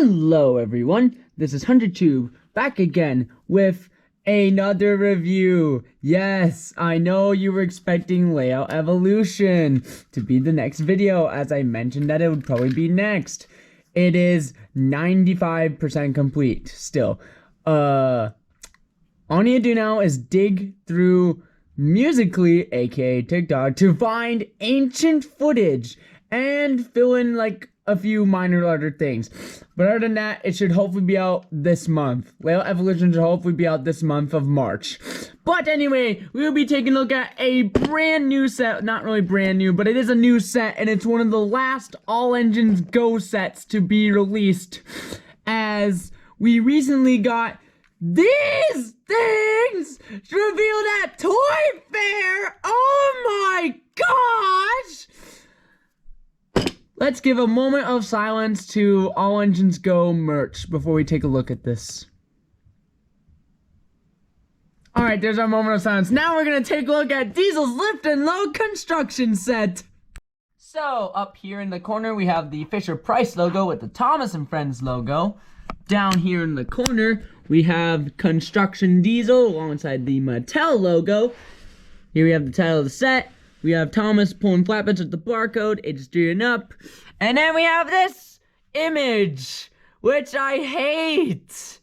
Hello everyone, this is HunterTube back again with another review. Yes, I know you were expecting Layout Evolution to be the next video, as I mentioned that it would probably be next. It is 95% complete still. All you need to do now is dig through Musical.ly, aka TikTok, to find ancient footage and fill in like a few minor other things. But other than that, it should hopefully be out this month. Layout Evolution should hopefully be out this month of March. But anyway, we will be taking a look at a brand new set. Not really brand new, but it is a new set, and it's one of the last All Engines Go sets to be released, as we recently got these things revealed at Toy Fair. Oh my gosh! Let's give a moment of silence to All Engines Go merch before we take a look at this. Alright, there's our moment of silence. Now we're going to take a look at Diesel's lift and load construction set. So, up here in the corner we have the Fisher-Price logo with the Thomas & Friends logo. Down here in the corner we have Construction Diesel alongside the Mattel logo. Here we have the title of the set. We have Thomas pulling flatbeds with the barcode, it's gearing up. And then we have this image, which I hate.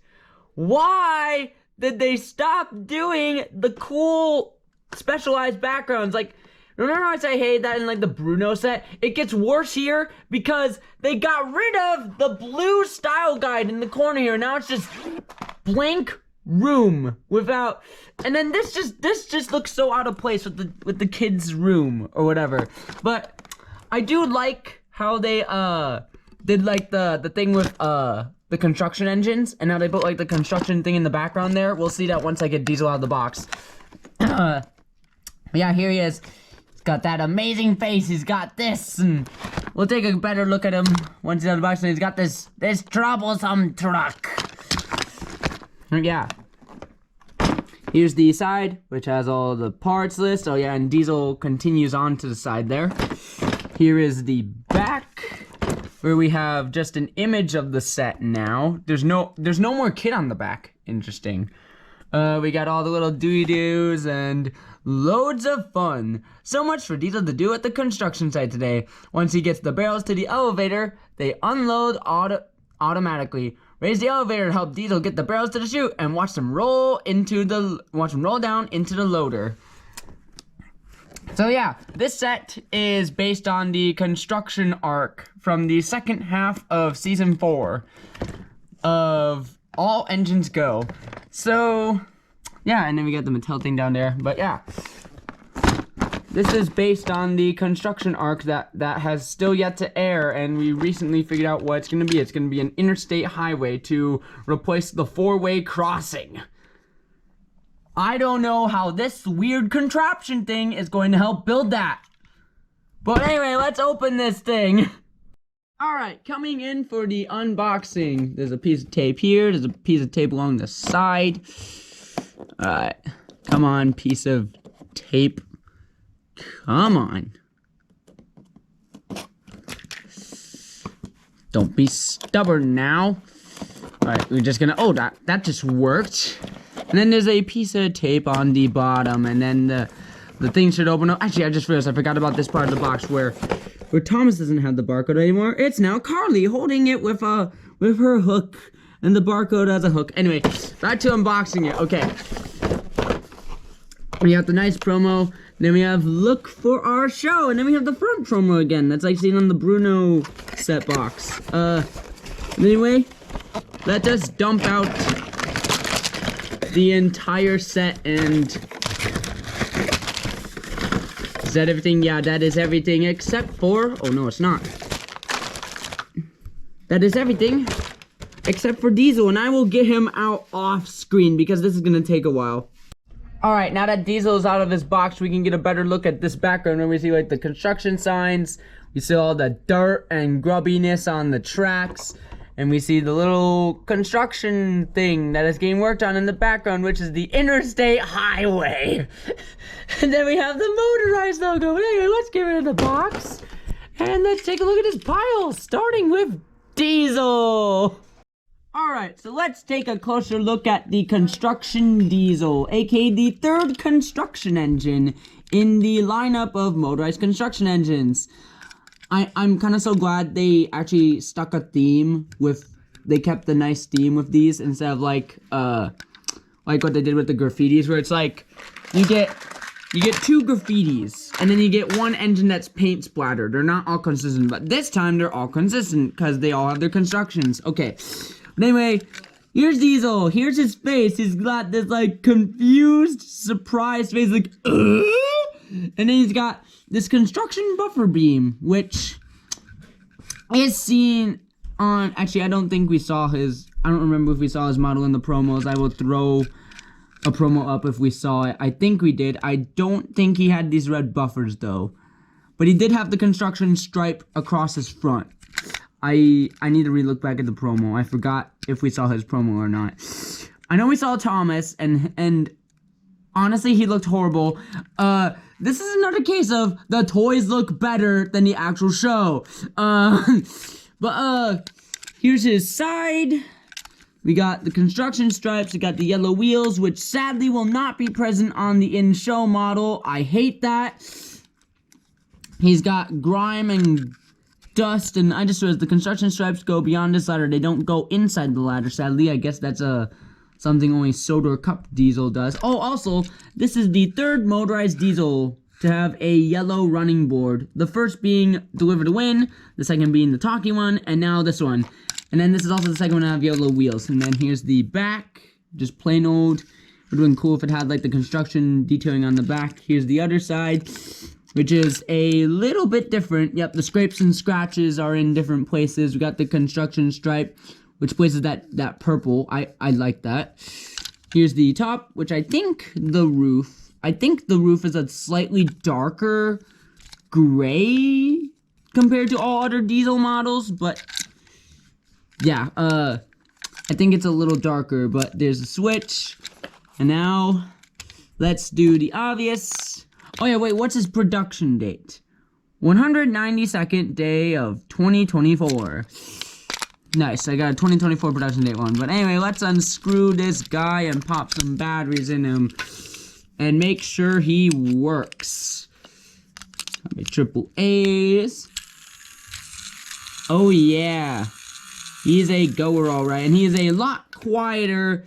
Why did they stop doing the cool specialized backgrounds? Like, remember how I say I hate that in like the Bruno set? It gets worse here because they got rid of the blue style guide in the corner here. Now it's just blank room without, and then this just looks so out of place with the kids' room or whatever. But I do like how they did like the thing with the construction engines, and now they put like the construction thing in the background there. We'll see that once I get Diesel out of the box. Yeah, here he is. He's got that amazing face. He's got this, and we'll take a better look at him once he's out of the box. And he's got this troublesome truck. Yeah. Here's the side, which has all the parts list. Oh yeah, and Diesel continues on to the side there. Here is the back, where we have just an image of the set now. There's no more kit on the back. Interesting. We got all the little doody-doos and loads of fun. So much for Diesel to do at the construction site today. Once he gets the barrels to the elevator, they unload automatically. Raise the elevator to help Diesel get the barrels to the chute and watch them roll down into the loader. So yeah, this set is based on the construction arc from the second half of season 4 of All Engines Go. So yeah, and then we got the Mattel thing down there. But yeah, this is based on the construction arc that has still yet to air, and we recently figured out what it's going to be. It's going to be an interstate highway to replace the 4-way crossing. I don't know how this weird contraption thing is going to help build that. But anyway, let's open this thing. Alright, coming in for the unboxing. There's a piece of tape here. There's a piece of tape along the side. Alright, come on, piece of tape. Come on. Don't be stubborn now. Alright, we're just gonna, oh, that just worked. And then there's a piece of tape on the bottom, and then the thing should open up. Actually, I just realized I forgot about this part of the box where Thomas doesn't have the barcode anymore. It's now Carly holding it with her hook, and the barcode as a hook. Anyway, back to unboxing it. Okay. We have the nice promo. Then we have look for our show, and then we have the front promo again. That's like seen on the Bruno set box. Anyway, let us dump out the entire set. And is that everything? Yeah, that is everything except for, oh no, it's not. That is everything except for Diesel, and I will get him out off screen because this is gonna take a while. Alright, now that Diesel is out of his box, we can get a better look at this background where we see like the construction signs, we see all the dirt and grubbiness on the tracks, and we see the little construction thing that is getting worked on in the background, which is the interstate highway. And then we have the Motorized logo. Anyway, let's get rid of the box, and let's take a look at this pile, starting with Diesel. Alright, so let's take a closer look at the construction diesel, aka the third construction engine in the lineup of motorized construction engines. I'm kind of so glad they actually stuck a theme with, they kept the nice theme with these instead of like what they did with the graffitis, where it's like, you get 2 graffitis, and then you get 1 engine that's paint splattered. They're not all consistent, but this time they're all consistent, because they all have their constructions. Okay, but anyway, here's Diesel. Here's his face. He's got this, like, confused, surprised face, like, and then he's got this construction buffer beam, which is seen on, actually, I don't think we saw his, I don't remember if we saw his model in the promos. I will throw a promo up if we saw it. I think we did. I don't think he had these red buffers though, but he did have the construction stripe across his front. I need to relook back at the promo. I forgot if we saw his promo or not. I know we saw Thomas, and honestly, he looked horrible. This is another case of the toys look better than the actual show. But here's his side. We got the construction stripes, we got the yellow wheels, which sadly will not be present on the in-show model. I hate that. He's got grime and dust, and I just realized the construction stripes go beyond this ladder. They don't go inside the ladder, sadly. I guess that's something only Soda Cup Diesel does. Oh, also, this is the third motorized diesel to have a yellow running board. The first being Deliver to Win, the second being the talking one, and now this one. And then this is also the second one to have yellow wheels. And then here's the back, just plain old. It would have been cool if it had like the construction detailing on the back. Here's the other side, which is a little bit different. Yep, the scrapes and scratches are in different places. We got the construction stripe, which places that purple. I like that. Here's the top, which I think the roof is a slightly darker gray compared to all other diesel models, but yeah, I think it's a little darker, but there's a switch. And now, let's do the obvious. Oh yeah, wait, what's his production date? 192nd day of 2024. Nice, I got a 2024 production date one. But anyway, let's unscrew this guy and pop some batteries in him. And make sure he works. Triple A's. Oh yeah. He's a goer, alright, and he is a lot quieter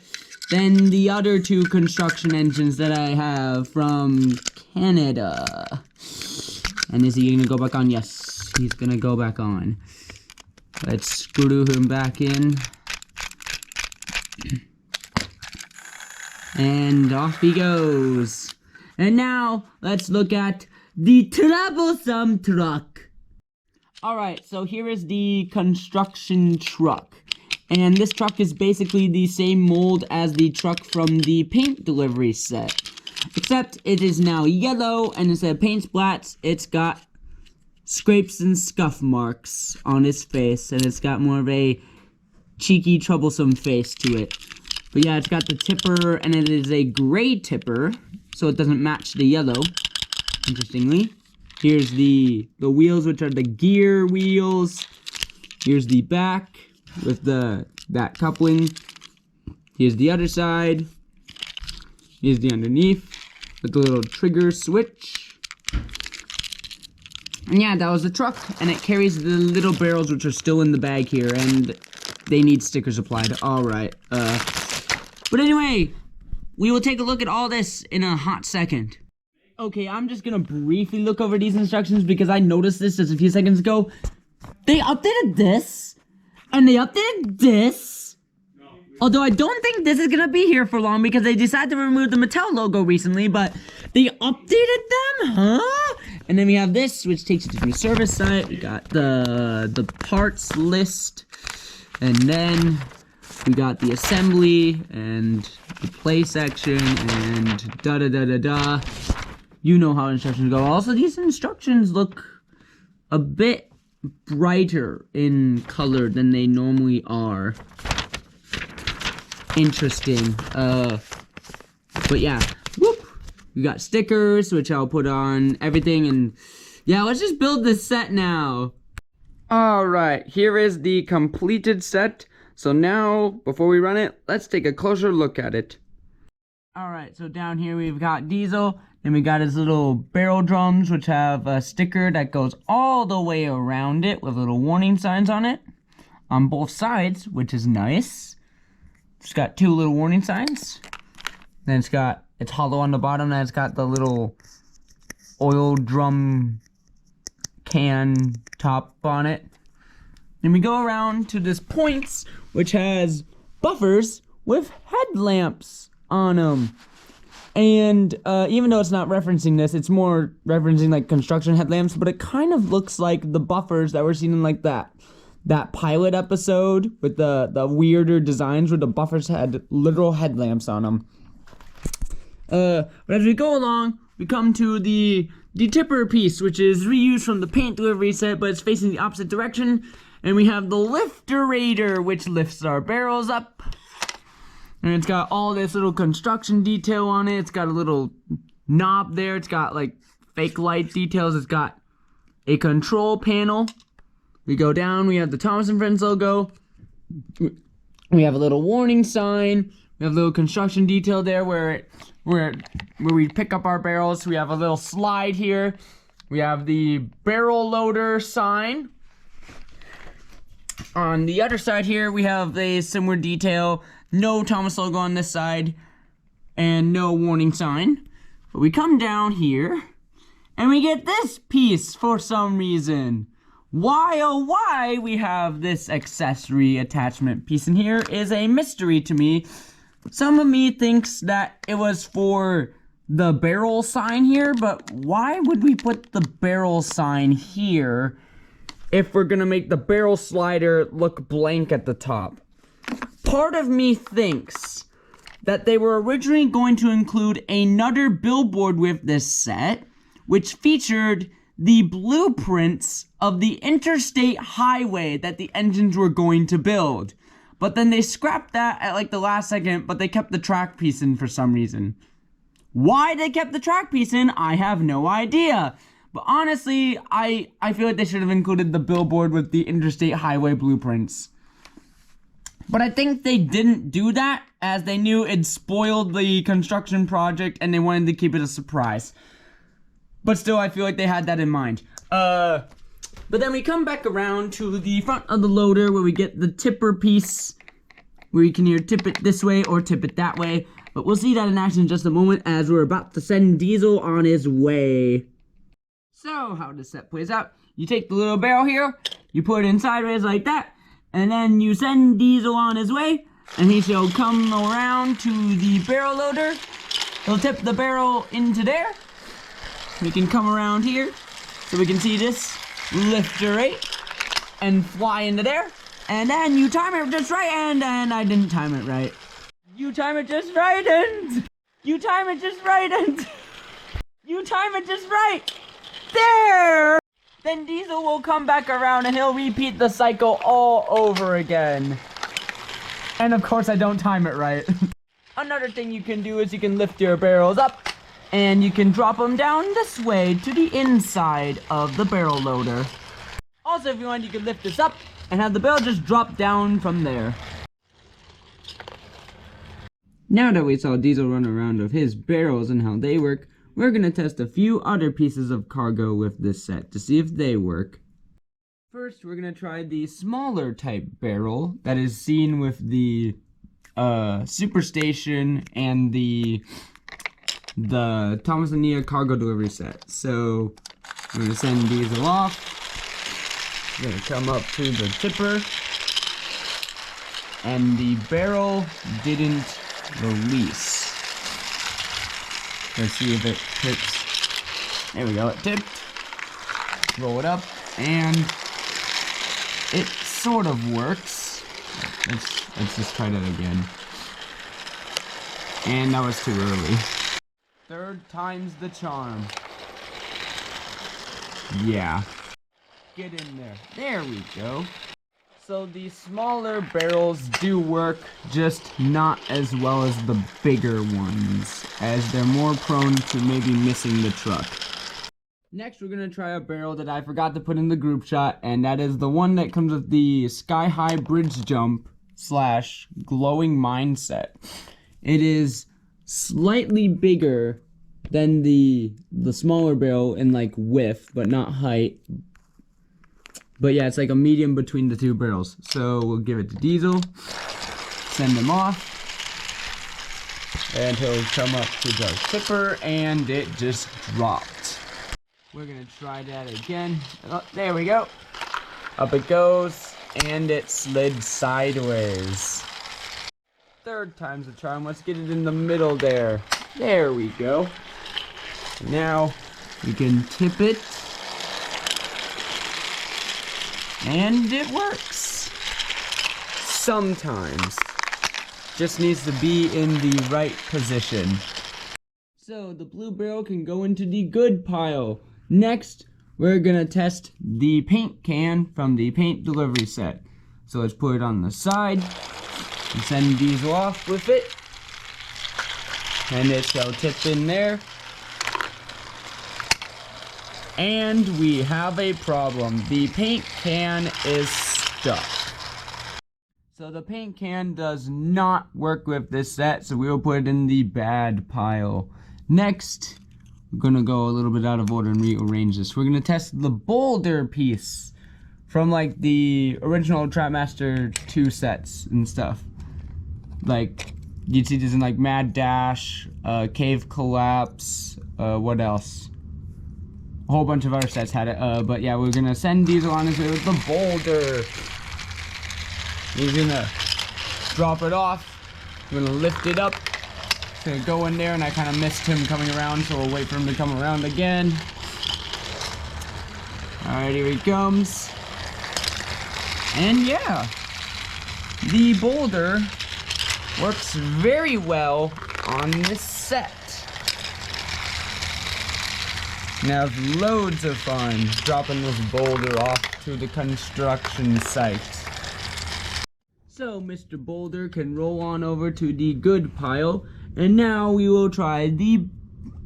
than the other 2 construction engines that I have from Canada. And is he gonna go back on? Yes, he's gonna go back on. Let's screw him back in. And off he goes. And now, let's look at the troublesome truck. Alright, so here is the construction truck. And this truck is basically the same mold as the truck from the paint delivery set. Except it is now yellow, and instead of paint splats, it's got scrapes and scuff marks on its face. And it's got more of a cheeky, troublesome face to it. But yeah, it's got the tipper, and it is a gray tipper, so it doesn't match the yellow, interestingly. Here's the wheels, which are the gear wheels. Here's the back with that coupling. Here's the other side. Here's the underneath with the little trigger switch. And yeah, that was the truck, and it carries the little barrels, which are still in the bag here, and they need stickers applied. Alright, but anyway, we will take a look at all this in a hot second. Okay, I'm just gonna briefly look over these instructions because I noticed this just a few seconds ago. They updated this, and they updated this. Although I don't think this is gonna be here for long because they decided to remove the Mattel logo recently, but they updated them, huh? And then we have this, which takes you to the service site. We got the parts list, and then we got the assembly and the play section and da-da-da-da-da. You know how instructions go. Also, these instructions look a bit brighter in color than they normally are. Interesting. But yeah. Whoop. We got stickers, which I'll put on everything. And yeah, let's just build this set now. Alright, here is the completed set. So now, before we run it, let's take a closer look at it. Alright, so down here we've got Diesel, and we got his little barrel drums, which have a sticker that goes all the way around it with little warning signs on it. On both sides, which is nice. It's got 2 little warning signs. Then it's hollow on the bottom, and it's got the little oil drum can top on it. Then we go around to this points, which has buffers with headlamps on them. And even though it's not referencing this, it's more referencing like construction headlamps, but it kind of looks like the buffers that we're seeing in like that pilot episode with the weirder designs where the buffers had literal headlamps on them. But as we go along, we come to the tipper piece, which is reused from the paint delivery set, but it's facing the opposite direction. And we have the lifterator, which lifts our barrels up. And it's got all this little construction detail on it. It's got a little knob there. It's got like fake light details. It's got a control panel. We go down, we have the Thomas & Friends logo. We have a little warning sign. We have a little construction detail there where we pick up our barrels. We have a little slide here. We have the barrel loader sign. On the other side here, we have a similar detail. No Thomas logo on this side, and no warning sign. But we come down here, and we get this piece for some reason. Why, oh why we have this accessory attachment piece in here is a mystery to me. Some of me thinks that it was for the barrel sign here, but why would we put the barrel sign here if we're gonna make the barrel slider look blank at the top? Part of me thinks that they were originally going to include another billboard with this set, which featured the blueprints of the interstate highway that the engines were going to build. But then they scrapped that at like the last second, but they kept the track piece in for some reason. Why they kept the track piece in, I have no idea. But honestly, I feel like they should have included the billboard with the interstate highway blueprints. But I think they didn't do that, as they knew it spoiled the construction project and they wanted to keep it a surprise. But still, I feel like they had that in mind. But then we come back around to the front of the loader where we get the tipper piece, where you can either tip it this way or tip it that way. But we'll see that in action in just a moment as we're about to send Diesel on his way. So, how this set plays out, you take the little barrel here, you put it in sideways like that, and then you send Diesel on his way, and he shall come around to the barrel loader. He'll tip the barrel into there. We can come around here, so we can see this lifter rate, and fly into there. And then you time it just right, and I didn't time it right. You time it just right, and you time it just right, and you time it just right. There! Then Diesel will come back around and he'll repeat the cycle all over again. And of course I don't time it right. Another thing you can do is you can lift your barrels up and you can drop them down this way to the inside of the barrel loader. Also, if you want, you can lift this up and have the barrel just drop down from there. Now that we saw Diesel run around with his barrels and how they work, we're going to test a few other pieces of cargo with this set to see if they work. First, we're going to try the smaller type barrel that is seen with the Superstation and the Thomas & Nia cargo delivery set. So, I'm going to send Diesel off. I'm going to come up to the tipper. And the barrel didn't release. Let's see if it tips. There we go, it tipped. Roll it up, and it sort of works. Let's just try that again. And that was too early. Third time's the charm. Yeah. Get in there. There we go. So the smaller barrels do work, just not as well as the bigger ones, as they're more prone to maybe missing the truck. Next, we're going to try a barrel that I forgot to put in the group shot, and that is the one that comes with the sky-high bridge jump / glowing mindset. It is slightly bigger than the smaller barrel in like width, but not height. But yeah, it's like a medium between the two barrels. So we'll give it to Diesel, send him off, and he'll come up to the tipper, and it just dropped. We're gonna try that again. Oh, there we go. Up it goes, and it slid sideways. Third time's the charm. Let's get it in the middle there. There we go. Now we can tip it, and it works. Sometimes. Just needs to be in the right position. So the blue barrel can go into the good pile. Next, we're gonna test the paint can from the paint delivery set. So let's put it on the side and send Diesel off with it. And it shall tip in there. And we have a problem. The paint can is stuck. So the paint can does not work with this set, so we'll put it in the bad pile. Next, we're gonna go a little bit out of order and rearrange this. We're gonna test the boulder piece from like the original Trapmaster 2 sets and stuff. Like, you'd see this in like Mad Dash, Cave Collapse, what else? A whole bunch of other sets had it, but yeah, we're gonna send Diesel on his way with the boulder. We're gonna drop it off. We're gonna lift it up. It's gonna go in there, and I kind of missed him coming around, so we'll wait for him to come around again. Alright, here he comes. And yeah, the boulder works very well on this set. And I have loads of fun dropping this boulder off to the construction site. So Mr. Boulder can roll on over to the good pile, and now we will try the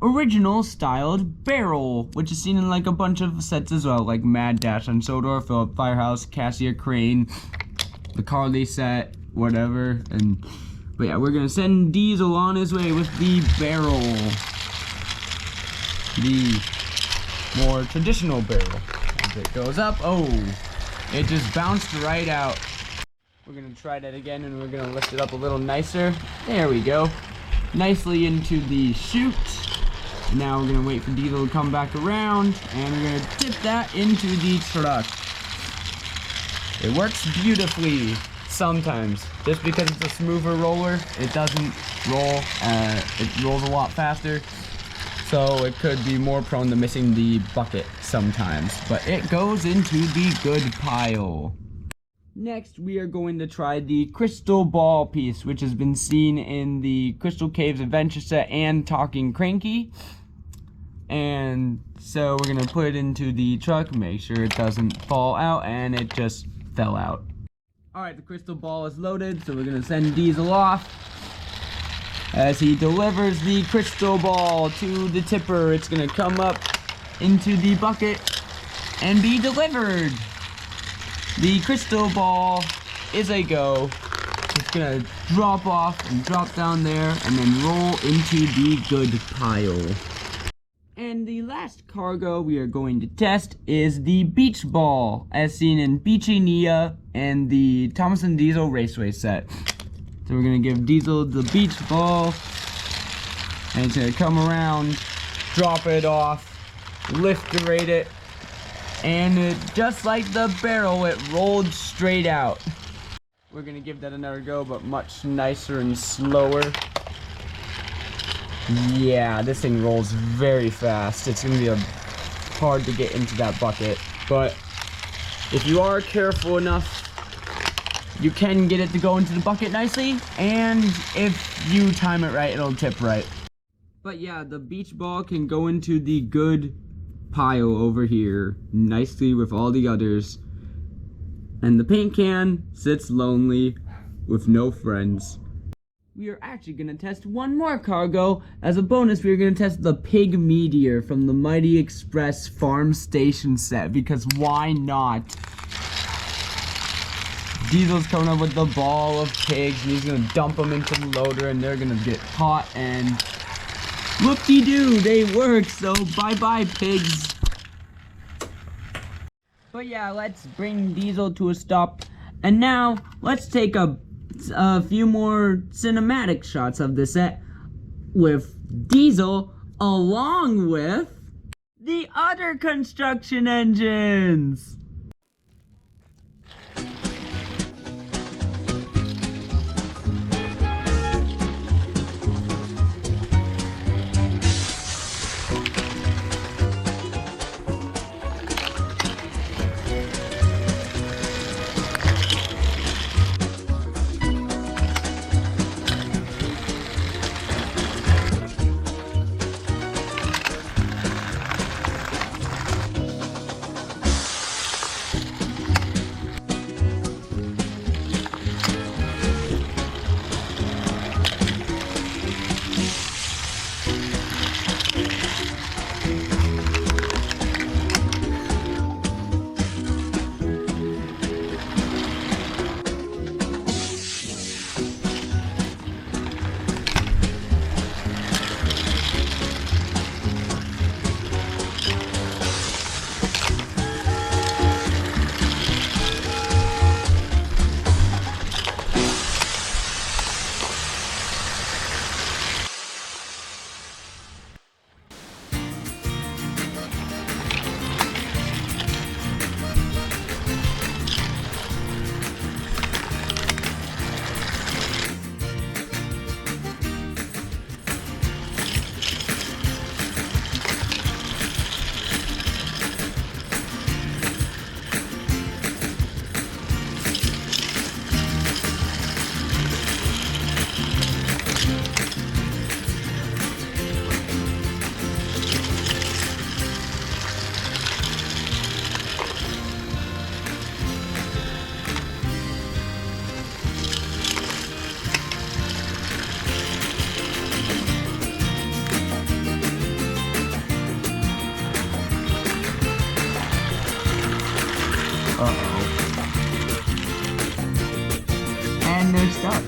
original styled barrel, which is seen in like a bunch of sets as well, like Mad Dash on Sodor, Philip Firehouse, Cassia Crane, the Carly set, whatever. But yeah, we're gonna send Diesel on his way with the barrel, the more traditional barrel. As it goes up, oh, it just bounced right out. We're gonna try that again, and we're gonna lift it up a little nicer. There we go. Nicely into the chute. Now we're gonna wait for Diesel to come back around, and we're gonna tip that into the truck. It works beautifully sometimes. Just because it's a smoother roller, it doesn't roll, it rolls a lot faster. So it could be more prone to missing the bucket sometimes. But it goes into the good pile. Next, we are going to try the crystal ball piece, which has been seen in the Crystal Caves Adventure set and Talking Cranky. And so we're going to put it into the truck, make sure it doesn't fall out, and it just fell out. Alright, the crystal ball is loaded, so we're going to send Diesel off. As he delivers the crystal ball to the tipper, it's going to come up into the bucket and be delivered. The crystal ball is a go. It's gonna drop off and drop down there and then roll into the good pile. And the last cargo we are going to test is the beach ball, as seen in Beachy Nia and the Thomas and Diesel Raceway set. So we're gonna give Diesel the beach ball, and it's gonna come around, drop it off, lift-rate it, and it, just like the barrel, it rolled straight out. We're gonna give that another go, but much nicer and slower. Yeah, this thing rolls very fast. It's gonna be hard to get into that bucket, but if you are careful enough, you can get it to go into the bucket nicely, and if you time it right, it'll tip right. But yeah, the beach ball can go into the good pile over here nicely with all the others, and the paint can sits lonely with no friends. We are actually going to test one more cargo. As a bonus, we are going to test the Pig Meteor from the Mighty Express Farm Station set, because why not? Diesel's coming up with the ball of pigs, and he's gonna dump them into the loader, and they're gonna get caught, and whoop-de-doo, they work, so bye-bye, pigs. But yeah, let's bring Diesel to a stop, and now let's take a few more cinematic shots of the set with Diesel along with the other construction engines. And they're stuck.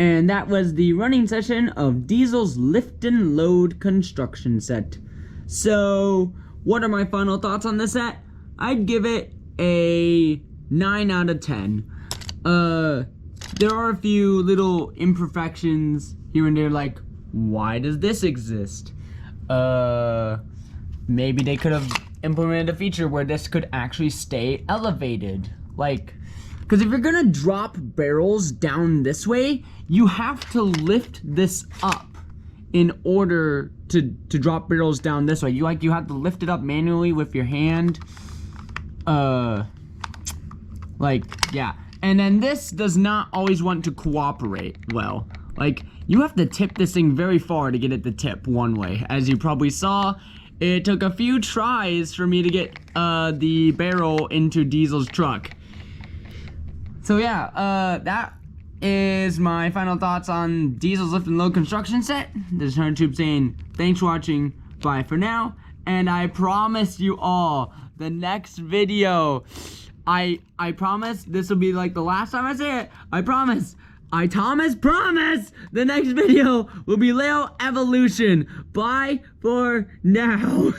And that was the running session of Diesel's lift and load construction set. So, what are my final thoughts on this set? I'd give it a 9 out of 10. There are a few little imperfections here and there, like, why does this exist? Maybe they could have implemented a feature where this could actually stay elevated. Like, because if you're gonna drop barrels down this way, you have to lift this up in order to drop barrels down this way. You have to lift it up manually with your hand. Yeah. And then this does not always want to cooperate well. Like, you have to tip this thing very far to get it to tip one way. As you probably saw, it took a few tries for me to get the barrel into Diesel's truck. So yeah, that is my final thoughts on Diesel's lift and load construction set. This is HunterTube saying thanks for watching, bye for now, and I promise you all, the next video, I promise this will be like the last time I say it. I promise. Thomas promise the next video will be Leo Evolution. Bye for now.